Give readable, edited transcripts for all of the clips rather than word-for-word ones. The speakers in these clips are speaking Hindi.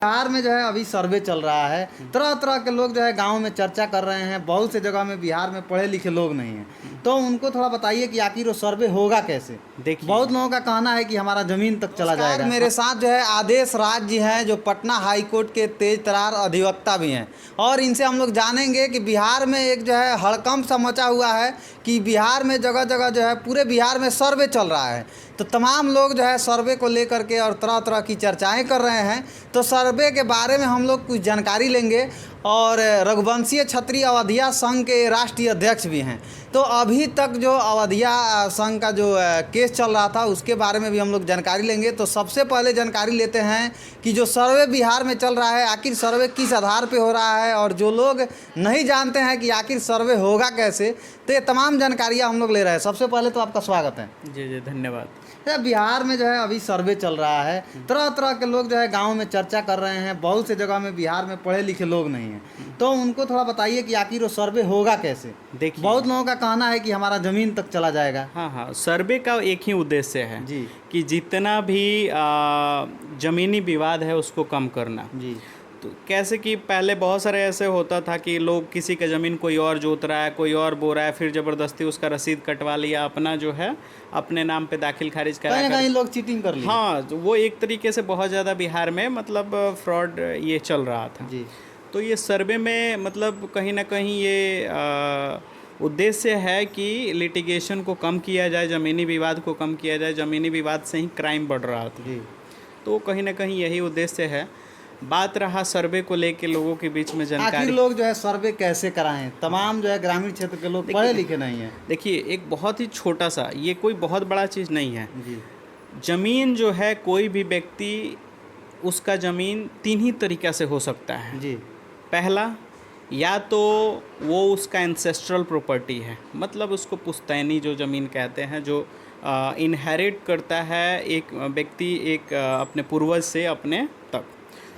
बिहार में जो है अभी सर्वे चल रहा है। तरह तरह के लोग जो है गांव में चर्चा कर रहे हैं। बहुत से जगह में बिहार में पढ़े लिखे लोग नहीं हैं, तो उनको थोड़ा बताइए कि आखिर वो सर्वे होगा कैसे। देखिए, बहुत लोगों का कहना है कि हमारा जमीन तक चला नमस्कार, जाएगा। मेरे साथ जो है आदेश राज जी हैं, जो पटना हाई कोर्ट के तेज तरार अधिवक्ता भी हैं, और इनसे हम लोग जानेंगे कि बिहार में एक जो है हड़कंप सा मचा हुआ है कि बिहार में जगह जगह जो है पूरे बिहार में सर्वे चल रहा है। तो तमाम लोग जो है सर्वे को लेकर के और तरह तरह की चर्चाएं कर रहे हैं। तो सर्वे के बारे में हम लोग कुछ जानकारी लेंगे, और रघुवंशीय क्षत्रिय अवधिया संघ के राष्ट्रीय अध्यक्ष भी हैं। तो अभी तक जो अवधिया संघ का जो केस चल रहा था उसके बारे में भी हम लोग जानकारी लेंगे। तो सबसे पहले जानकारी लेते हैं कि जो सर्वे बिहार में चल रहा है, आखिर सर्वे किस आधार पे हो रहा है, और जो लोग नहीं जानते हैं कि आखिर सर्वे होगा कैसे, तो ये तमाम जानकारियाँ हम लोग ले रहे हैं। सबसे पहले तो आपका स्वागत है। जी जी, धन्यवाद। बिहार में जो है अभी सर्वे चल रहा है। तरह तरह के लोग जो है गांव में चर्चा कर रहे हैं। बहुत से जगह में बिहार में पढ़े लिखे लोग नहीं हैं, तो उनको थोड़ा बताइए कि आखिर वो सर्वे होगा कैसे। देखिए, बहुत लोगों का कहना है कि हमारा ज़मीन तक चला जाएगा। हाँ, सर्वे का एक ही उद्देश्य है जी कि जितना भी ज़मीनी विवाद है उसको कम करना। जी तो कैसे कि पहले बहुत सारे ऐसे होता था कि लोग किसी का ज़मीन कोई और जोत रहा है, कोई और बो रहा है, फिर ज़बरदस्ती उसका रसीद कटवा लिया, अपना जो है अपने नाम पे दाखिल खारिज करा कहीं ना कहीं लोग चीटिंग कर लिए। हाँ, तो वो एक तरीके से बहुत ज़्यादा बिहार में मतलब फ्रॉड ये चल रहा था। जी तो ये सर्वे में मतलब कहीं ना कहीं ये उद्देश्य है कि लिटिगेशन को कम किया जाए, ज़मीनी विवाद को कम किया जाए। ज़मीनी विवाद से ही क्राइम बढ़ रहा था, जी तो कहीं ना कहीं यही उद्देश्य है। बात रहा सर्वे को लेके लोगों के बीच में आखिर जानकारी। लोग जो है सर्वे कैसे कराएं। तमाम जो है ग्रामीण क्षेत्र के लोग पढ़े लिखे नहीं हैं। देखिए, एक बहुत ही छोटा सा, ये कोई बहुत बड़ा चीज़ नहीं है। जी ज़मीन जो है, कोई भी व्यक्ति उसका ज़मीन तीन ही तरीक़ा से हो सकता है। जी पहला, या तो वो उसका एंसेस्ट्रल प्रॉपर्टी है, मतलब उसको पुश्तैनी जो ज़मीन कहते हैं, जो इनहेरिट करता है एक व्यक्ति एक अपने पूर्वज से अपने तक।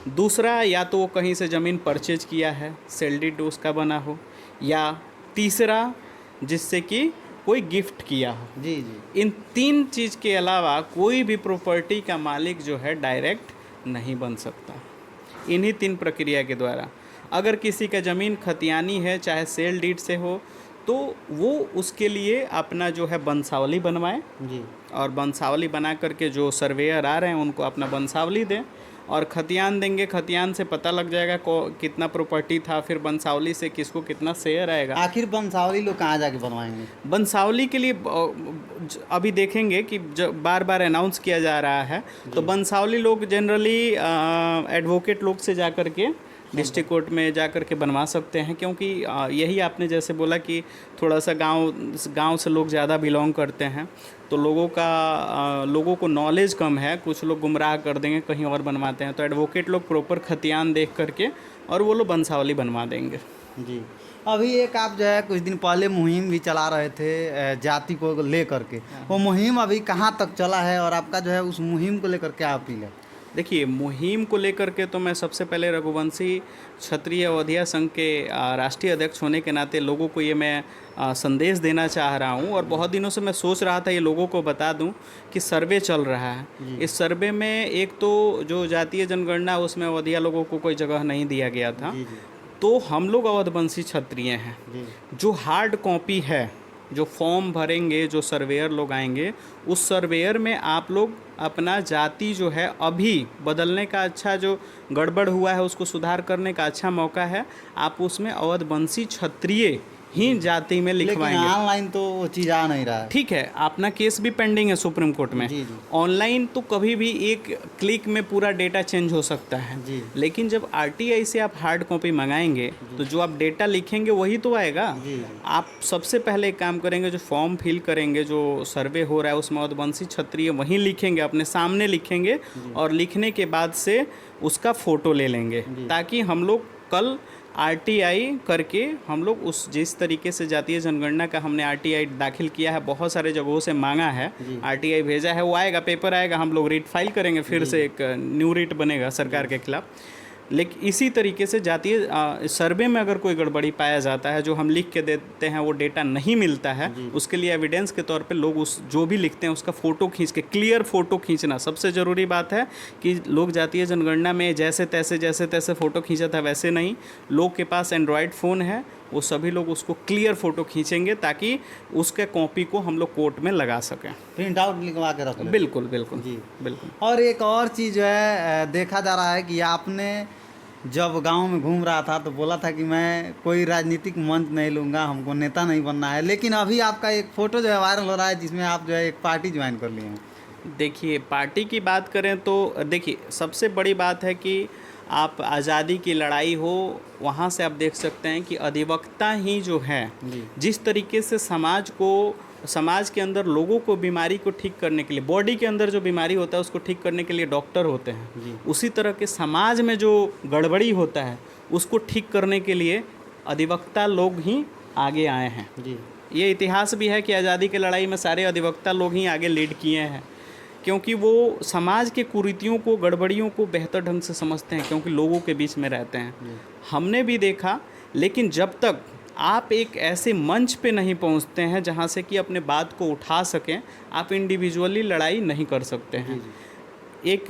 दूसरा, या तो वो कहीं से ज़मीन परचेज किया है, सेल डीड उसका बना हो। या तीसरा, जिससे कि कोई गिफ्ट किया हो। जी जी इन तीन चीज़ के अलावा कोई भी प्रॉपर्टी का मालिक जो है डायरेक्ट नहीं बन सकता, इन्हीं तीन प्रक्रिया के द्वारा। अगर किसी का ज़मीन खतियानी है, चाहे सेल डीड से हो, तो वो उसके लिए अपना जो है वंशावली बनवाए, जी और वंशावली बना करके जो सर्वेयर आ रहे हैं उनको अपना वंशावली दें, और खतियान देंगे। खतियान से पता लग जाएगा कितना प्रॉपर्टी था, फिर वंशावली से किसको कितना शेयर आएगा। आखिर वंशावली लोग कहाँ जाके बनवाएंगे। वंशावली के लिए अभी देखेंगे कि बार बार अनाउंस किया जा रहा है, तो वंशावली लोग जनरली एडवोकेट लोग से जा कर के डिस्ट्रिक्ट कोर्ट में जा कर के बनवा सकते हैं, क्योंकि यही आपने जैसे बोला कि थोड़ा सा गांव से लोग ज़्यादा बिलोंग करते हैं, तो लोगों को नॉलेज कम है, कुछ लोग गुमराह कर देंगे, कहीं और बनवाते हैं। तो एडवोकेट लोग प्रॉपर खतियान देख करके और वो लोग वंशावली बनवा देंगे। जी अभी एक आप जो है कुछ दिन पहले मुहिम भी चला रहे थे जाति को ले करके, वो मुहिम अभी कहाँ तक चला है, और आपका जो है उस मुहिम को लेकर क्या अपील है। देखिए, मुहिम को लेकर के तो मैं सबसे पहले रघुवंशी क्षत्रिय अवधिया संघ के राष्ट्रीय अध्यक्ष होने के नाते लोगों को ये मैं संदेश देना चाह रहा हूँ, और बहुत दिनों से मैं सोच रहा था ये लोगों को बता दूं कि सर्वे चल रहा है। इस सर्वे में एक तो जो जातीय जनगणना, उसमें अवधिया लोगों को कोई जगह नहीं दिया गया था। जी जी तो हम लोग अवधवंशी क्षत्रिय हैं। जी जो हार्ड कॉपी है, जो फॉर्म भरेंगे, जो सर्वेयर लोग आएंगे, उस सर्वेयर में आप लोग अपना जाति जो है अभी बदलने का, अच्छा जो गड़बड़ हुआ है उसको सुधार करने का अच्छा मौका है। आप उसमें अवधवंशी क्षत्रिय ही जाति में लेकिन लिखवाएंगे। ऑनलाइन तो वो चीज़ आ नहीं रहा है। ठीक है, अपना केस भी पेंडिंग है सुप्रीम कोर्ट में। जी जी ऑनलाइन तो कभी भी एक क्लिक में पूरा डेटा चेंज हो सकता है, जी लेकिन जब आरटीआई से आप हार्ड कॉपी मंगाएंगे तो जो आप डेटा लिखेंगे वही तो आएगा। जी आप सबसे पहले एक काम करेंगे, जो फॉर्म फिल करेंगे, जो सर्वे हो रहा है उसमें अवधवंशी क्षत्रिय वहीं लिखेंगे, अपने सामने लिखेंगे, और लिखने के बाद से उसका फ़ोटो ले लेंगे, ताकि हम लोग कल आरटीआई करके हम लोग उस जिस तरीके से जातीय जनगणना का हमने आरटीआई दाखिल किया है, बहुत सारे जगहों से मांगा है, आरटीआई भेजा है, वो आएगा, पेपर आएगा, हम लोग रीट फाइल करेंगे, फिर से एक न्यू रीट बनेगा सरकार के खिलाफ। लेकिन इसी तरीके से जातीय सर्वे में अगर कोई गड़बड़ी पाया जाता है, जो हम लिख के देते हैं वो डेटा नहीं मिलता है, उसके लिए एविडेंस के तौर पे लोग उस जो भी लिखते हैं उसका फ़ोटो खींच के, क्लियर फ़ोटो खींचना सबसे ज़रूरी बात है कि लोग जातीय जनगणना में जैसे तैसे फ़ोटो खींचा था वैसे नहीं, लोग के पास एंड्रॉयड फ़ोन है, वो सभी लोग उसको क्लियर फ़ोटो खींचेंगे ताकि उसके कॉपी को हम लोग कोर्ट में लगा सकें। प्रिंट आउट लिखवा के रख लें। बिल्कुल बिल्कुल जी बिल्कुल। और एक और चीज़ जो है देखा जा रहा है कि आपने जब गांव में घूम रहा था तो बोला था कि मैं कोई राजनीतिक मंच नहीं लूँगा, हमको नेता नहीं बनना है, लेकिन अभी आपका एक फ़ोटो जो है वायरल हो रहा है जिसमें आप जो है एक पार्टी ज्वाइन कर लिए हैं। देखिए, पार्टी की बात करें तो देखिए सबसे बड़ी बात है कि आप आज़ादी की लड़ाई हो, वहाँ से आप देख सकते हैं कि अधिवक्ता ही जो है, जिस तरीके से समाज के अंदर लोगों को बीमारी को ठीक करने के लिए, बॉडी के अंदर जो बीमारी होता है उसको ठीक करने के लिए डॉक्टर होते हैं, उसी तरह के समाज में जो गड़बड़ी होता है उसको ठीक करने के लिए अधिवक्ता लोग ही आगे आए हैं। जी ये इतिहास भी है कि आज़ादी की लड़ाई में सारे अधिवक्ता लोग ही आगे लीड किए हैं, क्योंकि वो समाज के कुरीतियों को, गड़बड़ियों को बेहतर ढंग से समझते हैं, क्योंकि लोगों के बीच में रहते हैं। हमने भी देखा, लेकिन जब तक आप एक ऐसे मंच पे नहीं पहुंचते हैं जहां से कि अपने बात को उठा सकें, आप इंडिविजुअली लड़ाई नहीं कर सकते हैं। एक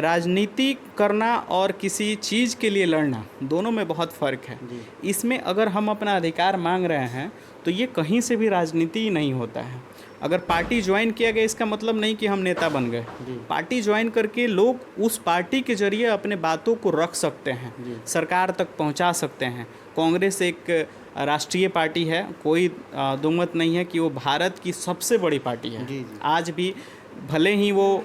राजनीति करना और किसी चीज़ के लिए लड़ना, दोनों में बहुत फ़र्क है। इसमें अगर हम अपना अधिकार मांग रहे हैं तो ये कहीं से भी राजनीति ही नहीं होता है। अगर पार्टी ज्वाइन किया गया इसका मतलब नहीं कि हम नेता बन गए। पार्टी ज्वाइन करके लोग उस पार्टी के जरिए अपने बातों को रख सकते हैं, सरकार तक पहुंचा सकते हैं। कांग्रेस एक राष्ट्रीय पार्टी है, कोई दुमत नहीं है कि वो भारत की सबसे बड़ी पार्टी है। आज भी भले ही वो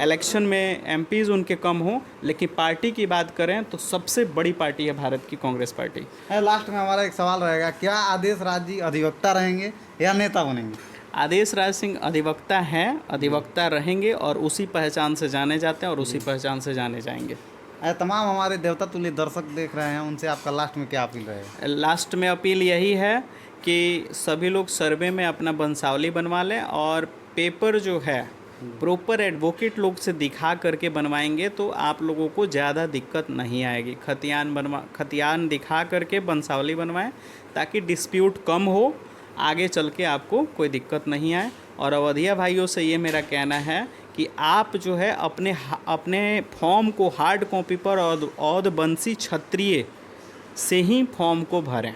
इलेक्शन में एमपीज़ उनके कम हों, लेकिन पार्टी की बात करें तो सबसे बड़ी पार्टी है भारत की कांग्रेस पार्टी। लास्ट में हमारा एक सवाल रहेगा, क्या आदेश राज जी अधिवक्ता रहेंगे या नेता बनेंगे? आदेश राज सिंह अधिवक्ता हैं, अधिवक्ता रहेंगे और उसी पहचान से जाने जाते हैं और उसी पहचान से जाने जाएंगे। तमाम हमारे देवता तुल्य दर्शक देख रहे हैं, उनसे आपका लास्ट में क्या अपील रहेगा? लास्ट में अपील यही है कि सभी लोग सर्वे में अपना वंशावली बनवा लें, और पेपर जो है प्रॉपर एडवोकेट लोग से दिखा करके बनवाएंगे तो आप लोगों को ज़्यादा दिक्कत नहीं आएगी। खतियान दिखा करके वंशावली बनवाएं ताकि डिस्प्यूट कम हो, आगे चल के आपको कोई दिक्कत नहीं आए। और अवधिया भाइयों से ये मेरा कहना है कि आप जो है अपने फॉर्म को हार्ड कॉपी पर और बंसी क्षत्रिय से ही फॉर्म को भरें।